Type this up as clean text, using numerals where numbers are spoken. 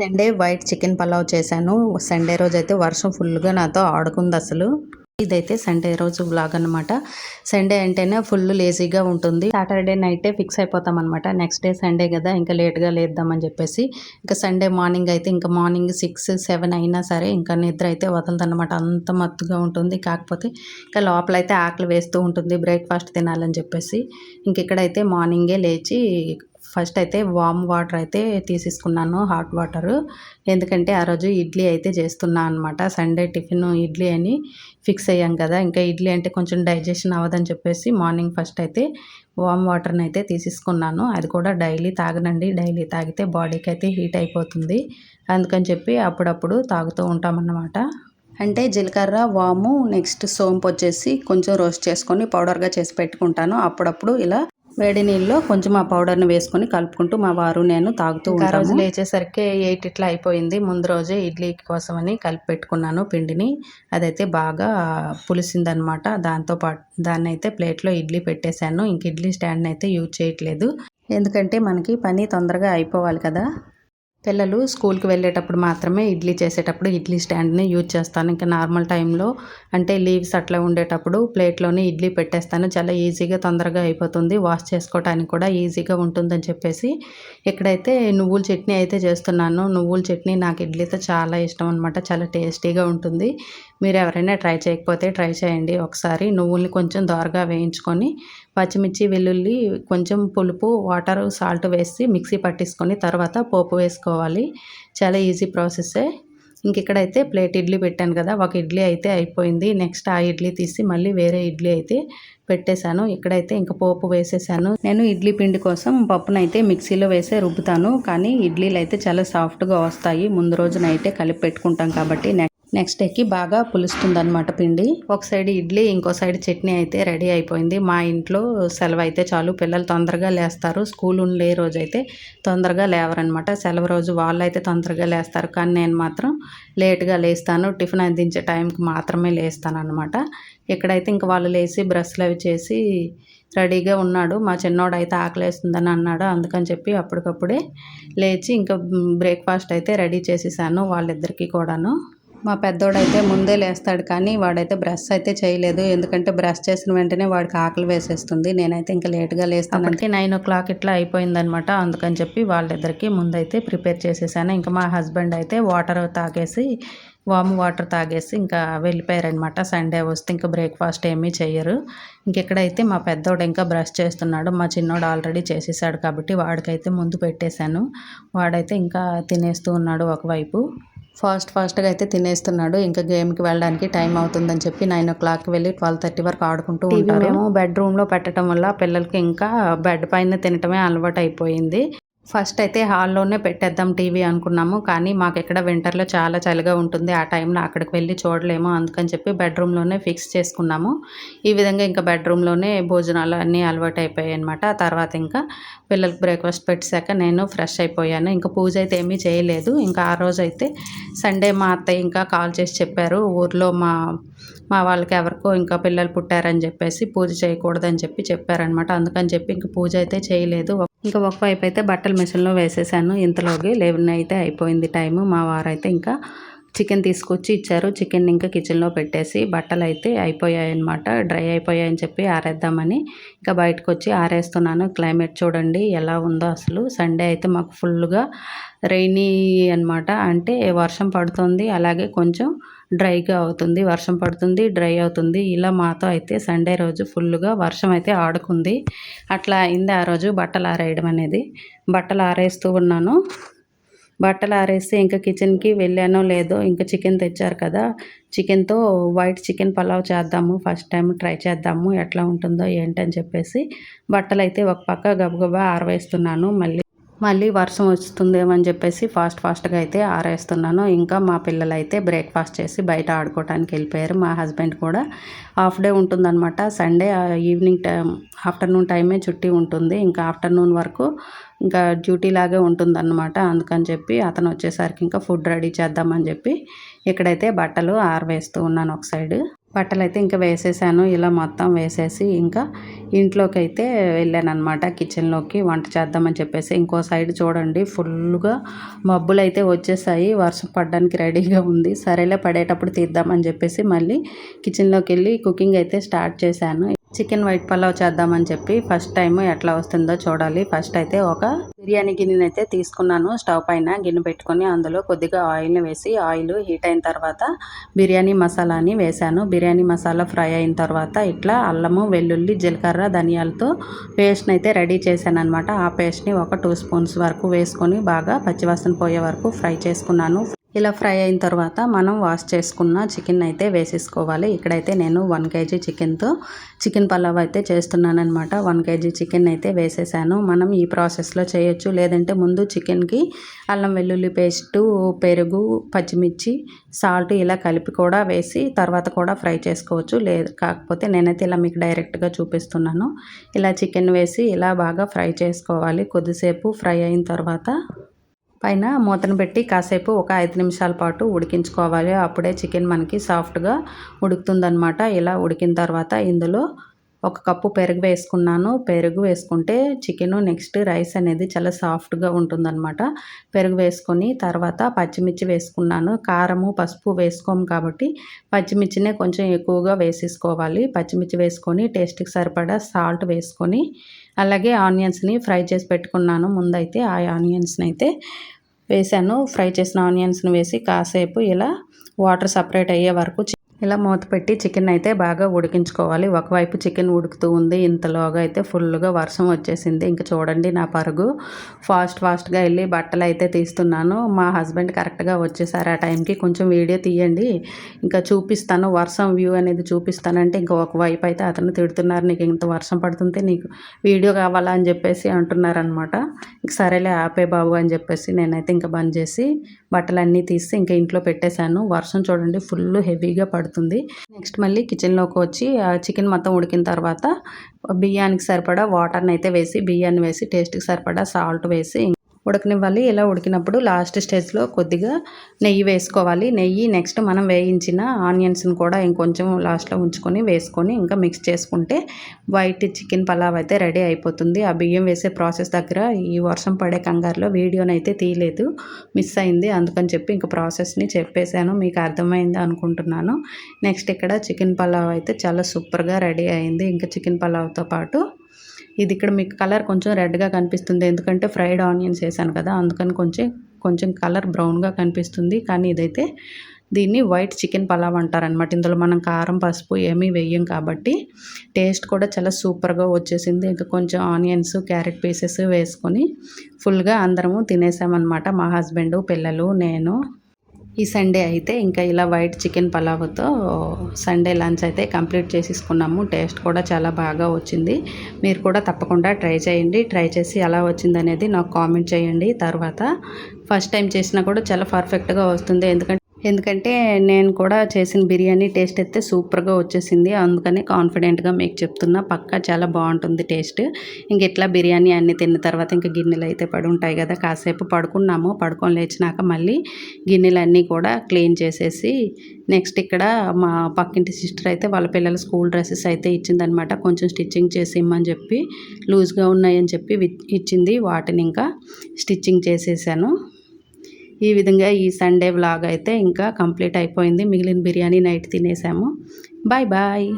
Sunday white chicken pulao చేశాను. Sunday రోజు అయితే వర్షం ఫుల్గా నాతో ఆడుకుంది అసలు. ఇదైతే సండే రోజు వ్లాగ్ అనమాట. సండే అంటేనే ఫుల్ లేజీగా ఉంటుంది. సాటర్డే నైటే ఫిక్స్ అయిపోతాం అనమాట. నెక్స్ట్ డే సండే కదా, ఇంకా లేట్గా లేద్దామని చెప్పేసి. ఇంకా సండే మార్నింగ్ అయితే ఇంకా మార్నింగ్ 6, 7 అయినా సరే ఇంకా నిద్ర అయితే వదలదన్నమాట. అంత మత్తుగా ఉంటుంది. కాకపోతే ఇంకా లోపలైతే ఆకలి వేస్తూ ఉంటుంది బ్రేక్ఫాస్ట్ తినాలని చెప్పేసి. ఇంక ఇక్కడైతే మార్నింగే లేచి ఫస్ట్ అయితే వామ్ వాటర్ అయితే తీసేసుకున్నాను, హాట్ వాటరు. ఎందుకంటే ఆ రోజు ఇడ్లీ అయితే చేస్తున్నా అనమాట. సండే టిఫిన్ ఇడ్లీ అని ఫిక్స్ అయ్యాం కదా, ఇంకా ఇడ్లీ అంటే కొంచెం డైజెషన్ అవ్వదని చెప్పేసి మార్నింగ్ ఫస్ట్ అయితే వామ్ వాటర్ని అయితే తీసేసుకున్నాను. అది కూడా డైలీ తాగనండి, డైలీ తాగితే బాడీకి అయితే హీట్ అయిపోతుంది. అందుకని చెప్పి అప్పుడప్పుడు తాగుతూ ఉంటామన్నమాట. అంటే జీలకర్ర, వాము, నెక్స్ట్ సోంపు వచ్చేసి కొంచెం రోస్ట్ చేసుకొని పౌడర్గా చేసి పెట్టుకుంటాను. అప్పుడప్పుడు ఇలా వేడి నీళ్ళలో కొంచెం ఆ పౌడర్ని వేసుకొని కలుపుకుంటూ మా వారు నేను తాగుతూ ఉంటాము. రోజు లేచేసరికి 8 ఇట్లా అయిపోయింది. ముందు రోజే ఇడ్లీ కోసమని కలిపి పెట్టుకున్నాను పిండిని. అదైతే బాగా పులిసిందనమాట. దాంతోపాటు దాన్ని అయితే ప్లేట్లో ఇడ్లీ పెట్టేశాను. ఇంక ఇడ్లీ స్టాండ్ని అయితే యూజ్ చేయట్లేదు, ఎందుకంటే మనకి పని తొందరగా అయిపోవాలి కదా. పిల్లలు స్కూల్కి వెళ్ళేటప్పుడు మాత్రమే ఇడ్లీ చేసేటప్పుడు ఇడ్లీ స్టాండ్ని యూజ్ చేస్తాను. ఇంకా నార్మల్ టైంలో అంటే లీవ్స్ అట్లా ఉండేటప్పుడు ప్లేట్లోనే ఇడ్లీ పెట్టేస్తాను. చాలా ఈజీగా తొందరగా అయిపోతుంది. వాష్ చేసుకోవడానికి కూడా ఈజీగా ఉంటుందని చెప్పేసి ఇక్కడైతే నువ్వుల చట్నీ అయితే చేస్తున్నాను. నువ్వుల చట్నీ నాకు ఇడ్లీతో చాలా ఇష్టం అనమాట. చాలా టేస్టీగా ఉంటుంది. మీరు ఎవరైనా ట్రై చేయకపోతే ట్రై చేయండి ఒకసారి. నువ్వుల్ని కొంచెం దోరగా వేయించుకొని పచ్చిమిర్చి, వెల్లుల్లి, కొంచెం పులుపు, వాటర్, సాల్ట్ వేసి మిక్సీ పట్టేసుకొని తర్వాత పోపు వేసుకోవాలి. చాలా ఈజీ ప్రాసెస్సే. ఇంక ఇక్కడైతే ప్లేట్ ఇడ్లీ పెట్టాను కదా, ఒక ఇడ్లీ అయితే అయిపోయింది. నెక్స్ట్ ఆ ఇడ్లీ తీసి మళ్ళీ వేరే ఇడ్లీ అయితే పెట్టేశాను. ఇక్కడైతే ఇంకా పోపు వేసేసాను. నేను ఇడ్లీ పిండి కోసం పప్పునైతే మిక్సీలో వేసే రుబ్బుతాను, కానీ ఇడ్లీలు అయితే చాలా సాఫ్ట్గా వస్తాయి. ముందు రోజు నైటే కలిపి పెట్టుకుంటాం కాబట్టి నెక్స్ట్ డేకి బాగా పులుస్తుందన్నమాట పిండి. ఒక సైడ్ ఇడ్లీ, ఇంకో సైడ్ చట్నీ అయితే రెడీ అయిపోయింది. మా ఇంట్లో సెలవు అయితే చాలు పిల్లలు తొందరగా లేస్తారు. స్కూల్ ఉండే రోజు అయితే తొందరగా లేవరనమాట. సెలవు రోజు వాళ్ళు అయితే తొందరగా లేస్తారు, కానీ నేను మాత్రం లేట్గా లేస్తాను. టిఫిన్ అందించే టైంకి మాత్రమే లేస్తాను అనమాట. ఇక్కడైతే ఇంక వాళ్ళు లేచి బ్రష్లు అవి చేసి రెడీగా ఉన్నాడు. మా చిన్నోడు అయితే ఆకలేస్తుందని అన్నాడు. అందుకని చెప్పి అప్పటికప్పుడే లేచి ఇంకా బ్రేక్ఫాస్ట్ అయితే రెడీ చేసేసాను వాళ్ళిద్దరికీ కూడాను. మా పెద్దోడైతే ముందే లేస్తాడు, కానీ వాడైతే బ్రష్ అయితే చేయలేదు. ఎందుకంటే బ్రష్ చేసిన వెంటనే వాడికి ఆకలి వేసేస్తుంది. నేనైతే ఇంకా లేట్గా లేస్తాను. అంటే 9 o'clock ఇట్లా అయిపోయిందనమాట. అందుకని చెప్పి వాళ్ళిద్దరికీ ముందైతే ప్రిపేర్ చేసేసాను. ఇంకా మా హస్బెండ్ అయితే వాటర్ తాగేసి, వామ్ వాటర్ తాగేసి ఇంకా వెళ్ళిపోయారనమాట. సండే వస్తే ఇంకా బ్రేక్ఫాస్ట్ ఏమీ చెయ్యరు. ఇంకెక్కడైతే మా పెద్దోడు ఇంకా బ్రష్ చేస్తున్నాడు. మా చిన్నోడు ఆల్రెడీ చేసేసాడు కాబట్టి వాడికైతే ముందు పెట్టేశాను. వాడైతే ఇంకా తినేస్తూ ఉన్నాడు ఒకవైపు. ఫాస్ట్గా అయితే తినేస్తున్నాడు. ఇంకా గేమ్కి వెళ్ళడానికి టైం అవుతుందని చెప్పి 9 o'clock వెళ్ళి 12:30 వరకు ఆడుకుంటూ ఉంటారు. మేము బెడ్రూమ్లో పెట్టడం వల్ల పిల్లలకి ఇంకా బెడ్ పైన తినటమే అలవాటు అయిపోయింది. ఫస్ట్ అయితే హాల్లోనే పెట్టేద్దాం టీవీ అనుకున్నాము, కానీ మాకు ఇక్కడ వింటర్లో చాలా చలిగా ఉంటుంది. ఆ టైంలో అక్కడికి వెళ్ళి చూడలేము. అందుకని చెప్పి బెడ్రూమ్లోనే ఫిక్స్ చేసుకున్నాము. ఈ విధంగా ఇంకా బెడ్రూమ్లోనే భోజనాలు అన్నీ అలవాటు అయిపోయాయి అనమాట. తర్వాత ఇంకా పిల్లలకు బ్రేక్ఫాస్ట్ పెట్టాక నేను ఫ్రెష్ అయిపోయాను. ఇంకా పూజ అయితే ఏమీ చేయలేదు. ఇంకా ఆ రోజు అయితే సండే మా అత్తయ్య ఇంకా కాల్ చేసి చెప్పారు, ఊర్లో మా వాళ్ళకి ఎవరికో ఇంకా పిల్లలు పుట్టారని చెప్పేసి పూజ చేయకూడదని చెప్పారనమాట. అందుకని చెప్పి ఇంక పూజ అయితే చేయలేదు. ఇంకా ఒకవైపు అయితే బట్టలు మిషన్లో వేసేసాను. ఇంతలోకి 11 అయితే అయిపోయింది టైము. మా వారైతే ఇంకా చికెన్ తీసుకొచ్చి ఇచ్చారు. చికెన్ ఇంకా కిచెన్లో పెట్టేసి బట్టలు అయితే అయిపోయాయి అనమాట. డ్రై అయిపోయాయని చెప్పి ఆరేద్దామని ఇంకా బయటకు వచ్చి ఆరేస్తున్నాను. క్లైమేట్ చూడండి ఎలా ఉందో అసలు. సండే అయితే మాకు ఫుల్గా రైనీ అనమాట. అంటే వర్షం పడుతుంది, అలాగే కొంచెం డ్రైగా అవుతుంది. వర్షం పడుతుంది, డ్రై అవుతుంది. ఇలా మాతో అయితే సండే రోజు ఫుల్గా వర్షం అయితే ఆడుకుంది. అట్లా అయింది ఆ రోజు బట్టలు ఆరేయడం అనేది. బట్టలు ఆరేస్తూ ఉన్నాను. బట్టలు ఆరేసి ఇంకా కిచెన్కి వెళ్ళానో లేదో, ఇంకా చికెన్ తెచ్చారు కదా, చికెన్తో వైట్ చికెన్ పలావ్ చేద్దాము, ఫస్ట్ టైం ట్రై చేద్దాము ఎట్లా ఉంటుందో ఏంటని చెప్పేసి బట్టలు అయితే ఒక పక్క గబగబా ఆరవేస్తున్నాను. మళ్ళీ వర్షం వస్తుందేమో అని చెప్పేసి ఫాస్ట్గా అయితే ఆరేస్తున్నాను. ఇంకా మా పిల్లలు అయితే బ్రేక్ఫాస్ట్ చేసి బయట ఆడుకోవడానికి వెళ్ళిపోయారు. మా హస్బెండ్ కూడా హాఫ్ డే ఉంటుందన్నమాట. సండే ఈవినింగ్ టైం, ఆఫ్టర్నూన్ టైమే చుట్టి ఉంటుంది. ఇంకా ఆఫ్టర్నూన్ వరకు ఇంకా డ్యూటీ లాగే ఉంటుందన్నమాట. అందుకని చెప్పి అతను వచ్చేసరికి ఇంకా ఫుడ్ రెడీ చేద్దామని చెప్పి ఇక్కడైతే బట్టలు ఆరవేస్తూ ఉన్నాను ఒక సైడ్. బట్టలైతే ఇంకా వేసేసాను. ఇలా మొత్తం వేసేసి ఇంకా ఇంట్లోకి అయితే వెళ్ళానన్నమాట. కిచెన్లోకి వంట చేద్దామని చెప్పేసి. ఇంకో సైడ్ చూడండి ఫుల్గా మబ్బులైతే వచ్చేసాయి. వర్షం పడడానికి రెడీగా ఉంది. సరేలే పడేటప్పుడు తీద్దామని చెప్పేసి మళ్ళీ కిచెన్లోకి వెళ్ళి కుకింగ్ అయితే స్టార్ట్ చేశాను. చికెన్ వైట్ పలావ్ చేద్దామని చెప్పి ఫస్ట్ టైం ఎట్లా వస్తుందో చూడాలి. ఫస్ట్ అయితే ఒక బిర్యానీ గిన్నెని అయితే తీసుకున్నాను. స్టవ్ పైన గిన్నె పెట్టుకొని అందులో కొద్దిగా ఆయిల్ని వేసి ఆయిల్ హీట్ అయిన తర్వాత బిర్యానీ మసాలాని వేశాను. బిర్యానీ మసాలా ఫ్రై అయిన తర్వాత ఇట్లా అల్లము, వెల్లుల్లి, జీలకర్ర, ధనియాలతో పేస్ట్ని అయితే రెడీ చేశాను అనమాట. ఆ పేస్ట్ని ఒక 2 స్పూన్స్ వరకు వేసుకొని బాగా పచ్చివాసన పోయే వరకు ఫ్రై చేసుకున్నాను. ఇలా ఫ్రై అయిన తర్వాత మనం వాష్ చేసుకున్న చికెన్ అయితే వేసేసుకోవాలి. ఇక్కడైతే నేను 1 kg చికెన్తో చికెన్ పలావ్ అయితే చేస్తున్నాను అనమాట. 1 kg చికెన్ అయితే వేసేసాను. మనం ఈ ప్రాసెస్లో చేయొచ్చు, లేదంటే ముందు చికెన్కి అల్లం వెల్లుల్లి పేస్టు, పెరుగు, పచ్చిమిర్చి, సాల్ట్ ఇలా కలిపి కూడా వేసి తర్వాత కూడా ఫ్రై చేసుకోవచ్చు. కాకపోతే నేనైతే ఇలా మీకు డైరెక్ట్గా చూపిస్తున్నాను. ఇలా చికెన్ వేసి ఇలా బాగా ఫ్రై చేసుకోవాలి. కొద్దిసేపు ఫ్రై అయిన తర్వాత పైన మూతను పెట్టి కాసేపు ఒక 5 నిమిషాల పాటు ఉడికించుకోవాలి. అప్పుడే చికెన్ మనకి సాఫ్ట్గా ఉడుకుతుందనమాట. ఇలా ఉడికిన తర్వాత ఇందులో 1 కప్పు పెరుగు వేసుకున్నాను. పెరుగు వేసుకుంటే చికెను నెక్స్ట్ రైస్ అనేది చాలా సాఫ్ట్గా ఉంటుందన్నమాట. పెరుగు వేసుకొని తర్వాత పచ్చిమిర్చి వేసుకున్నాను. కారము, పసుపు వేసుకోము కాబట్టి పచ్చిమిర్చినే కొంచెం ఎక్కువగా వేసేసుకోవాలి. పచ్చిమిర్చి వేసుకొని టేస్ట్కి సరిపడా సాల్ట్ వేసుకొని అలాగే ఆనియన్స్ని ఫ్రై చేసి పెట్టుకున్నాను. ముందైతే ఆ ఆనియన్స్ని అయితే వేసాను. ఫ్రై చేసిన ఆనియన్స్ని వేసి కాసేపు ఇలా వాటర్ సపరేట్ అయ్యే వరకు ఇలా మూత పెట్టి చికెన్ అయితే బాగా ఉడికించుకోవాలి. ఒకవైపు చికెన్ ఉడుకుతూ ఉంది. ఇంతలోగా అయితే ఫుల్గా వర్షం వచ్చేసింది. ఇంకా చూడండి నా పరుగు ఫాస్ట్గా వెళ్ళి బట్టలు అయితే తీస్తున్నాను. మా హస్బెండ్ కరెక్ట్గా వచ్చేసారు ఆ టైంకి. కొంచెం వీడియో తీయండి, ఇంకా చూపిస్తాను, వర్షం వ్యూ అనేది చూపిస్తానంటే ఇంకా ఒకవైపు అయితే అతను తిడుతున్నారు, నీకు ఇంత వర్షం పడుతుంటే నీకు వీడియో కావాలా అని చెప్పేసి అంటున్నారనమాట. ఇంక సరేలే ఆపే బాబు అని చెప్పేసి నేనైతే ఇంకా బంద్ చేసి బట్టలన్నీ తీసి ఇంకా ఇంట్లో పెట్టేశాను. వర్షం చూడండి ఫుల్ హెవీగా పడుతుంది. నెక్స్ట్ మళ్ళీ కిచెన్లోకి వచ్చి చికెన్ మొత్తం ఉడికిన తర్వాత బియ్యానికి సరిపడా వాటర్ని అయితే వేసి బియ్యాన్ని వేసి టేస్ట్కి సరిపడా సాల్ట్ వేసి ఉడకనివ్వాలి. ఇలా ఉడికినప్పుడు లాస్ట్ స్టేజ్లో కొద్దిగా నెయ్యి వేసుకోవాలి. నెయ్యి నెక్స్ట్ మనం వేయించిన ఆనియన్స్ని కూడా ఇంకొంచెం లాస్ట్లో ఉంచుకొని వేసుకొని ఇంకా మిక్స్ చేసుకుంటే వైట్ చికెన్ పలావ్ అయితే రెడీ అయిపోతుంది. ఆ బియ్యం వేసే ప్రాసెస్ దగ్గర ఈ వర్షం పడే కంగారులో వీడియోని అయితే తీయలేదు, మిస్ అయింది. అందుకని చెప్పి ఇంకా ప్రాసెస్ని చెప్పేశాను, మీకు అర్థమైంది అనుకుంటున్నాను. నెక్స్ట్ ఇక్కడ చికెన్ పలావ్ అయితే చాలా సూపర్గా రెడీ అయింది. ఇంకా చికెన్ పలావ్తో పాటు ఇది ఇక్కడ మీకు కలర్ కొంచెం రెడ్గా కనిపిస్తుంది, ఎందుకంటే ఫ్రైడ్ ఆనియన్స్ వేసాను కదా, అందుకని కొంచెం కలర్ బ్రౌన్గా కనిపిస్తుంది. కానీ ఇదైతే దీన్ని వైట్ చికెన్ పలావ్ అంటారనమాట. ఇందులో మనం కారం, పసుపు ఏమీ వేయం కాబట్టి టేస్ట్ కూడా చాలా సూపర్గా వచ్చేసింది. ఇంకా కొంచెం ఆనియన్స్, క్యారెట్ పీసెస్ వేసుకొని ఫుల్గా అందరము తినేసామన్నమాట. మా హస్బెండ్, పిల్లలు, నేను. ఈ సండే అయితే ఇంకా ఇలా వైట్ చికెన్ పలావ్తో సండే లంచ్ అయితే కంప్లీట్ చేసేసుకున్నాము. టేస్ట్ కూడా చాలా బాగా వచ్చింది. మీరు కూడా తప్పకుండా ట్రై చేయండి. ట్రై చేసి ఎలా వచ్చింది అనేది నాకు కామెంట్ చేయండి. తర్వాత ఫస్ట్ టైం చేసినా కూడా చాలా పర్ఫెక్ట్గా వస్తుంది. ఎందుకంటే నేను కూడా చేసిన బిర్యానీ టేస్ట్ అయితే సూపర్గా వచ్చేసింది. అందుకని కాన్ఫిడెంట్గా మీకు చెప్తున్నా, పక్కా చాలా బాగుంటుంది టేస్ట్. ఇంక ఇట్లా బిర్యానీ అన్నీ తిన్న తర్వాత ఇంకా గిన్నెలు అయితే పడి ఉంటాయి కదా, కాసేపు పడుకున్నాము. పడుకొని లేచినాక మళ్ళీ గిన్నెలన్నీ కూడా క్లీన్ చేసేసి నెక్స్ట్ ఇక్కడ మా పక్కింటి సిస్టర్ అయితే వాళ్ళ పిల్లల స్కూల్ డ్రెస్సెస్ అయితే ఇచ్చిందనమాట. కొంచెం స్టిచ్చింగ్ చేసి ఇమ్మని చెప్పి, లూజ్గా ఉన్నాయని చెప్పి ఇచ్చింది. వాటిని ఇంకా స్టిచ్చింగ్ చేసేసాను. ఈ విధంగా ఈ సండే వ్లాగ్ అయితే ఇంకా కంప్లీట్ అయిపోయింది. మిగిలిన బిర్యానీ నైట్ తినేసాము. Bye bye.